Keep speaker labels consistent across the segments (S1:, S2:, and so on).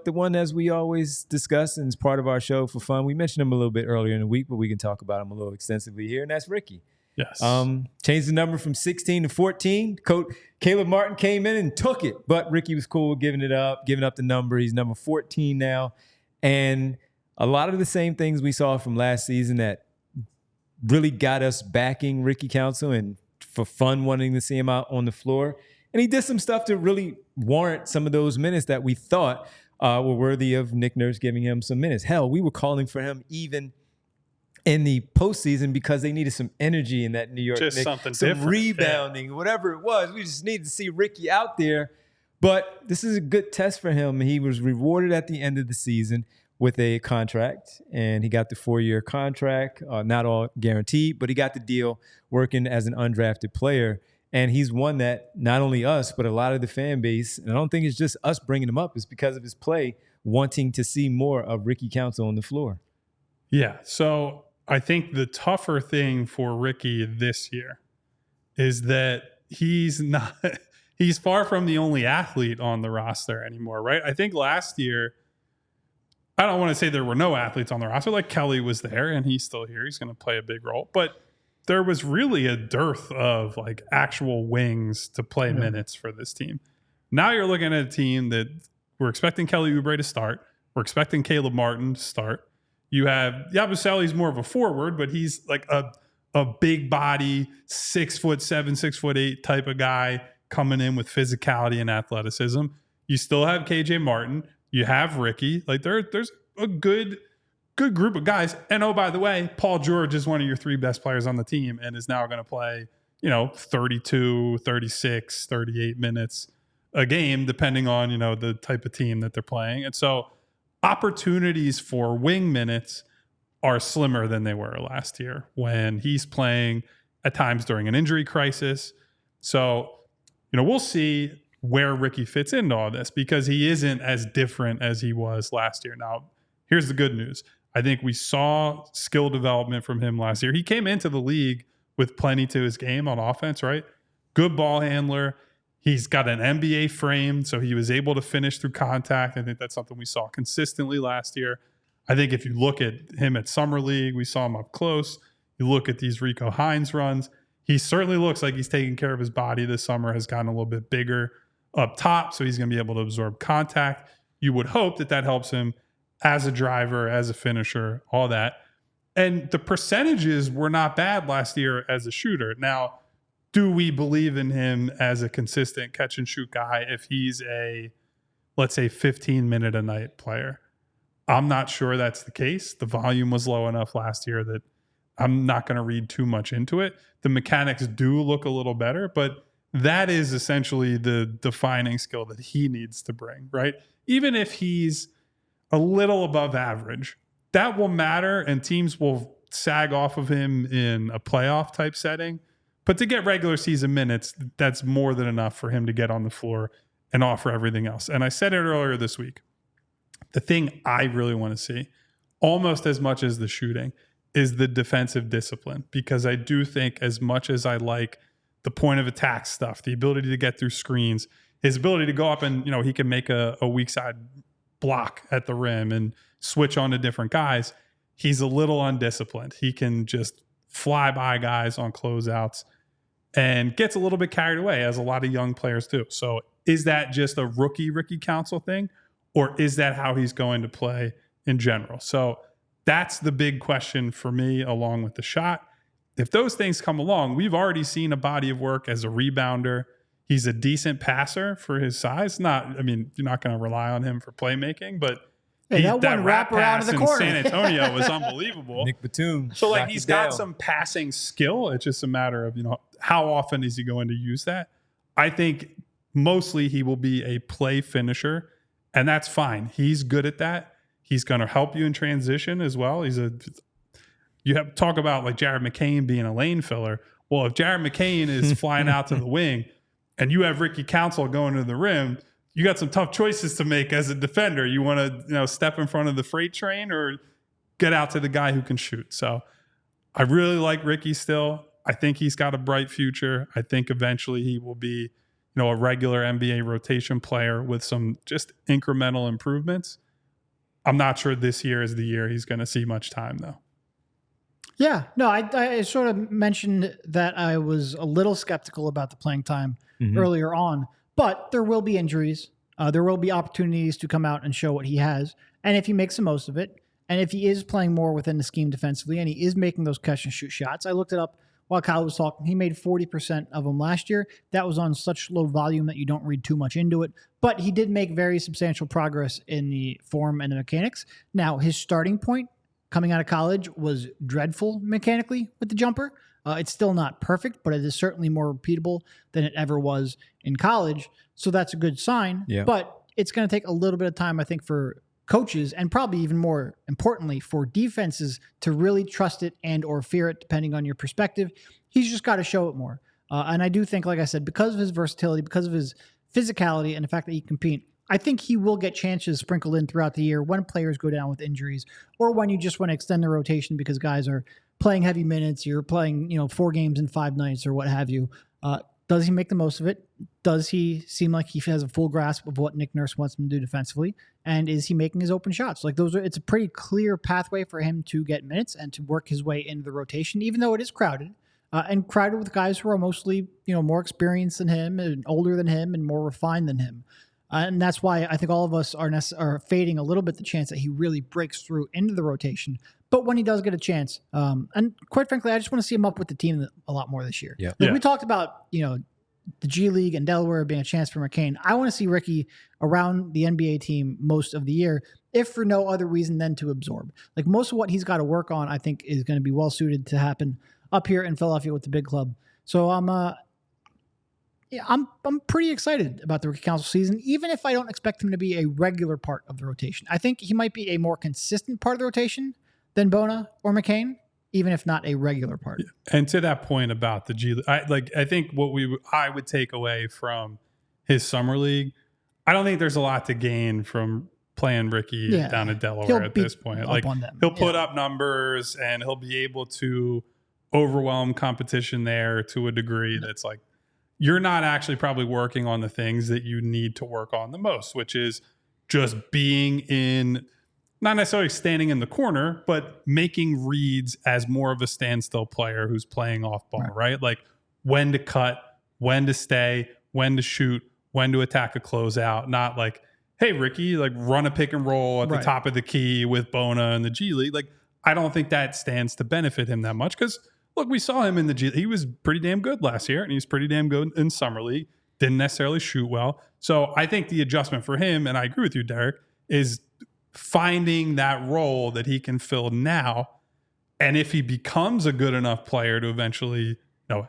S1: but the one, as we always discuss and is part of our show for fun, we mentioned him a little bit earlier in the week, but we can talk about him a little extensively here, and that's Ricky.
S2: Yes.
S1: Changed the number from 16 to 14. Coach Caleb Martin came in and took it, but Ricky was cool with giving up the number. He's number 14 now. And a lot of the same things we saw from last season that really got us backing Ricky Council and for fun wanting to see him out on the floor. And he did some stuff to really warrant some of those minutes that we thought were worthy of Nick Nurse giving him some minutes. Hell, we were calling for him even in the postseason because they needed some energy in that New York
S2: Just
S1: Knicks,
S2: something
S1: some
S2: different.
S1: rebounding, whatever it was. We just needed to see Ricky out there. But this is a good test for him. He was rewarded at the end of the season with a contract, and he got the 4-year contract, not all guaranteed, but he got the deal working as an undrafted player. And he's one that not only us, but a lot of the fan base, and I don't think it's just us bringing him up, it's because of his play, wanting to see more of Ricky Council on the floor.
S2: Yeah, so I think the tougher thing for Ricky this year is that he's far from the only athlete on the roster anymore, right? I think last year, I don't want to say there were no athletes on the roster. Like Kelly was there and he's still here. He's going to play a big role. But there was really a dearth of like actual wings to play minutes for this team. Now you're looking at a team that we're expecting Kelly Oubre to start. We're expecting Caleb Martin to start. You have Yabusele's more of a forward, but he's like a big body, 6'7", 6'8" type of guy coming in with physicality and athleticism. You still have KJ Martin. You have Ricky. Like there's a good group of guys. And oh, by the way, Paul George is one of your 3 best players on the team and is now going to play, 32, 36, 38 minutes a game, depending on, the type of team that they're playing. And so opportunities for wing minutes are slimmer than they were last year when he's playing at times during an injury crisis. So, we'll see where Ricky fits into all this because he isn't as different as he was last year. Now, here's the good news. I think we saw skill development from him last year. He came into the league with plenty to his game on offense, right? Good ball handler. He's got an NBA frame, so he was able to finish through contact. I think that's something we saw consistently last year. I think if you look at him at Summer League, we saw him up close. You look at these Rico Hines runs, he certainly looks like he's taking care of his body this summer, has gotten a little bit bigger up top, so he's going to be able to absorb contact. You would hope that helps him as a driver, as a finisher, all that. And the percentages were not bad last year as a shooter. Now, do we believe in him as a consistent catch and shoot guy if he's a, let's say, 15-minute a night player? I'm not sure that's the case. The volume was low enough last year that I'm not going to read too much into it. The mechanics do look a little better, but that is essentially the defining skill that he needs to bring, right? Even if he's a little above average, that will matter and teams will sag off of him in a playoff type setting. But to get regular season minutes, that's more than enough for him to get on the floor and offer everything else. And I said it earlier this week. The thing I really want to see, almost as much as the shooting, is the defensive discipline. Because I do think as much as I like the point of attack stuff, the ability to get through screens, his ability to go up and, he can make a weak side block at the rim and switch on to different guys. He's a little undisciplined. He can just fly by guys on closeouts and gets a little bit carried away, as a lot of young players do. So is that just a rookie Ricky Council thing, or is that how he's going to play in general? So that's the big question for me, along with the shot. If those things come along, we've already seen a body of work as a rebounder. He's a decent passer for his size. You're not going to rely on him for playmaking, but
S3: that one wrap around in the corner
S2: San Antonio was unbelievable.
S1: Nick Batum.
S2: So he's got some passing skill. It's just a matter of, how often is he going to use that? I think mostly he will be a play finisher, and that's fine. He's good at that. He's going to help you in transition as well. You have to talk about like Jared McCain being a lane filler. Well, if Jared McCain is flying out to the wing and you have Ricky Council going to the rim, you got some tough choices to make as a defender. You want to, step in front of the freight train or get out to the guy who can shoot. So I really like Ricky still. I think he's got a bright future. I think eventually he will be a regular NBA rotation player with some just incremental improvements. I'm not sure this year is the year he's going to see much time, though.
S3: Yeah, no, I sort of mentioned that I was a little skeptical about the playing time earlier on, but there will be injuries. There will be opportunities to come out and show what he has. And if he makes the most of it, and if he is playing more within the scheme defensively, and he is making those catch and shoot shots, I looked it up while Kyle was talking. He made 40% of them last year. That was on such low volume that you don't read too much into it. But he did make very substantial progress in the form and the mechanics. Now, his starting point coming out of college was dreadful mechanically with the jumper. It's still not perfect, but it is certainly more repeatable than it ever was in college. So that's a good sign. Yeah. But it's going to take a little bit of time, I think, for coaches, and probably even more importantly for defenses, to really trust it and or fear it, depending on your perspective. He's just got to show it more. And I do think, like I said, because of his versatility, because of his physicality and the fact that he can compete, I think he will get chances sprinkled in throughout the year when players go down with injuries, or when you just want to extend the rotation because guys are playing heavy minutes, you're playing 4 games in 5 nights or what have you. Does he make the most of it? Does he seem like he has a full grasp of what Nick Nurse wants him to do defensively? And is he making his open shots? It's a pretty clear pathway for him to get minutes and to work his way into the rotation, even though it is crowded. And crowded with guys who are mostly, more experienced than him and older than him and more refined than him. And that's why I think all of us are fading a little bit the chance that he really breaks through into the rotation. But when he does get a chance, and quite frankly, I just want to see him up with the team a lot more this year. Yeah. We talked about, the G League and Delaware being a chance for McCain. I want to see Ricky around the NBA team most of the year, if for no other reason than to absorb. Most of what he's got to work on, I think, is going to be well suited to happen up here in Philadelphia with the big club. So I'm pretty excited about the rookie council season, even if I don't expect him to be a regular part of the rotation. I think he might be a more consistent part of the rotation than Bona or McCain, even if not a regular part.
S2: And to that point about the G League, I think what I would take away from his summer league, I don't think there's a lot to gain from playing Ricky down in Delaware at this point. He'll put up numbers and he'll be able to overwhelm competition there to a degree that's you're not actually probably working on the things that you need to work on the most, which is just being in, not necessarily standing in the corner, but making reads as more of a standstill player who's playing off ball, right? When to cut, when to stay, when to shoot, when to attack a closeout. Not hey, Ricky, run a pick and roll at the top of the key with Bona and the G League. I don't think that stands to benefit him that much because, look, we saw him in the G League. He was pretty damn good last year, and he was pretty damn good in Summer League. Didn't necessarily shoot well. So I think the adjustment for him, and I agree with you, Derek, is finding that role that he can fill now. And if he becomes a good enough player to eventually,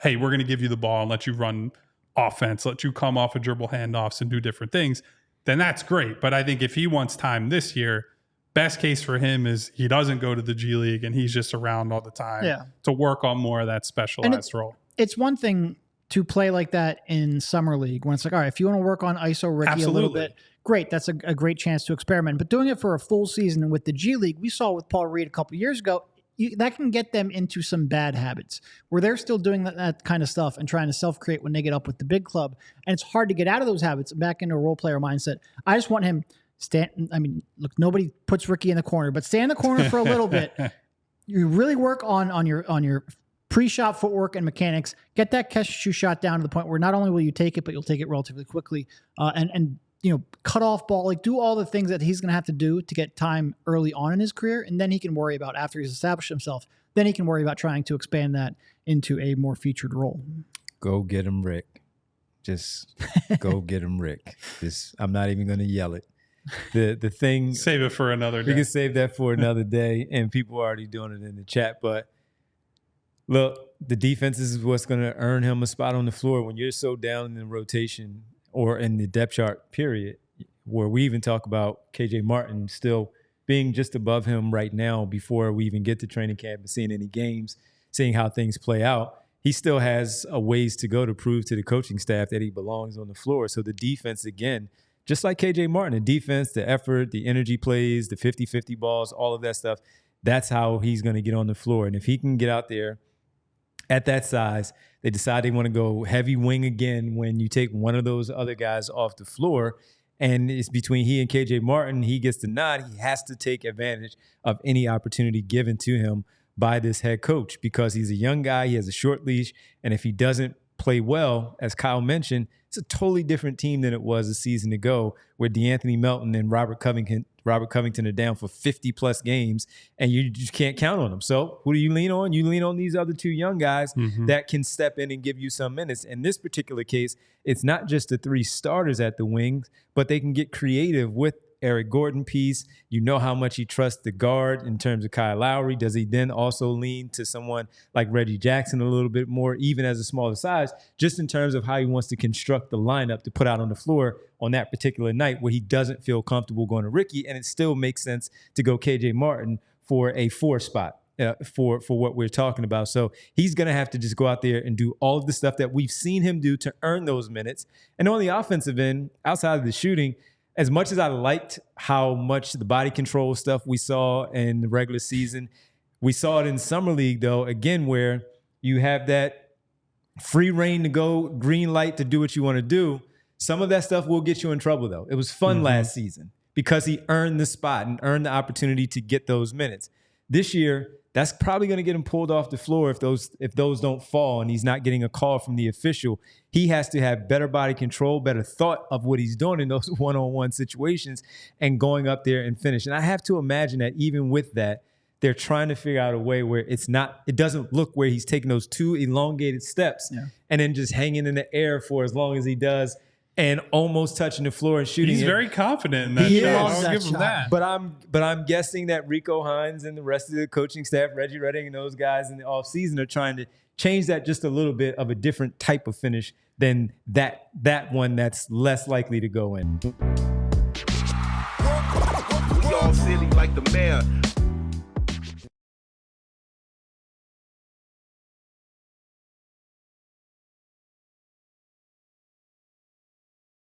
S2: hey, we're going to give you the ball and let you run offense, let you come off of dribble handoffs and do different things, then that's great. But I think if he wants time this year, best case for him is he doesn't go to the G League and he's just around all the time to work on more of that specialized role.
S3: It's one thing to play like that in Summer League when it's all right, if you want to work on ISO Ricky a little bit, great. That's a great chance to experiment. But doing it for a full season with the G League, we saw with Paul Reed a couple of years ago, that can get them into some bad habits where they're still doing that kind of stuff and trying to self-create when they get up with the big club. And it's hard to get out of those habits and back into a role player mindset. I just want him look, nobody puts Ricky in the corner, but stay in the corner for a little bit. You really work on your pre-shot footwork and mechanics. Get that catch shoot shot down to the point where not only will you take it, but you'll take it relatively quickly. And cut off ball, do all the things that he's going to have to do to get time early on in his career. And then he can worry about, after he's established himself, then he can worry about trying to expand that into a more featured role.
S1: Go get him, Rick. Just go get him, Rick. I'm not even going to yell it. The thing,
S2: save it for another day.
S1: We can save that for another day, and people are already doing it in the chat. But look, the defense is what's going to earn him a spot on the floor when you're so down in the rotation or in the depth chart period, where we even talk about KJ Martin still being just above him right now before we even get to training camp and seeing any games, seeing how things play out. He still has a ways to go to prove to the coaching staff that he belongs on the floor. So the defense, again, just like KJ Martin, the defense, the effort, the energy plays, the 50-50 balls, all of that stuff, that's how he's going to get on the floor. And if he can get out there at that size. They decide they want to go heavy wing again when you take one of those other guys off the floor. And it's between he and KJ Martin. He gets the nod. He has to take advantage of any opportunity given to him by this head coach because he's a young guy. He has a short leash. And if he doesn't play well, as Kyle mentioned, it's a totally different team than it was a season ago where DeAnthony Melton and Robert Covington are down for 50-plus games, and you just can't count on them. So who do you lean on? You lean on these other two young guys that can step in and give you some minutes. In this particular case, it's not just the three starters at the wings, but they can get creative with Eric Gordon piece. You know how much he trusts the guard in terms of Kyle Lowry. Does he then also lean to someone like Reggie Jackson a little bit more, even as a smaller size, just in terms of how he wants to construct the lineup to put out on the floor on that particular night where he doesn't feel comfortable going to Ricky, and it still makes sense to go KJ Martin for a 4 spot. For what we're talking about. So he's going to have to just go out there and do all of the stuff that we've seen him do to earn those minutes. And on the offensive end, outside of the shooting, as much as I liked how much the body control stuff we saw in the regular season, we saw it in Summer League, though, again, where you have that free reign to go, green light to do what you want to do. Some of that stuff will get you in trouble, though. It was fun last season because he earned the spot and earned the opportunity to get those minutes. This year, that's probably going to get him pulled off the floor if those don't fall and he's not getting a call from the official. He has to have better body control, better thought of what he's doing in those one-on-one situations and going up there and finish. And I have to imagine that even with that, they're trying to figure out a way where it doesn't look where he's taking those 2 elongated steps and then just hanging in the air for as long as he does and almost touching the floor and shooting.
S2: He's very confident in that shot. I'll give him that.
S1: But I'm guessing that Rico Hines and the rest of the coaching staff, Reggie Redding and those guys in the offseason are trying to change that just a little bit of a different type of finish than that one that's less likely to go in.
S4: We all silly like the mayor.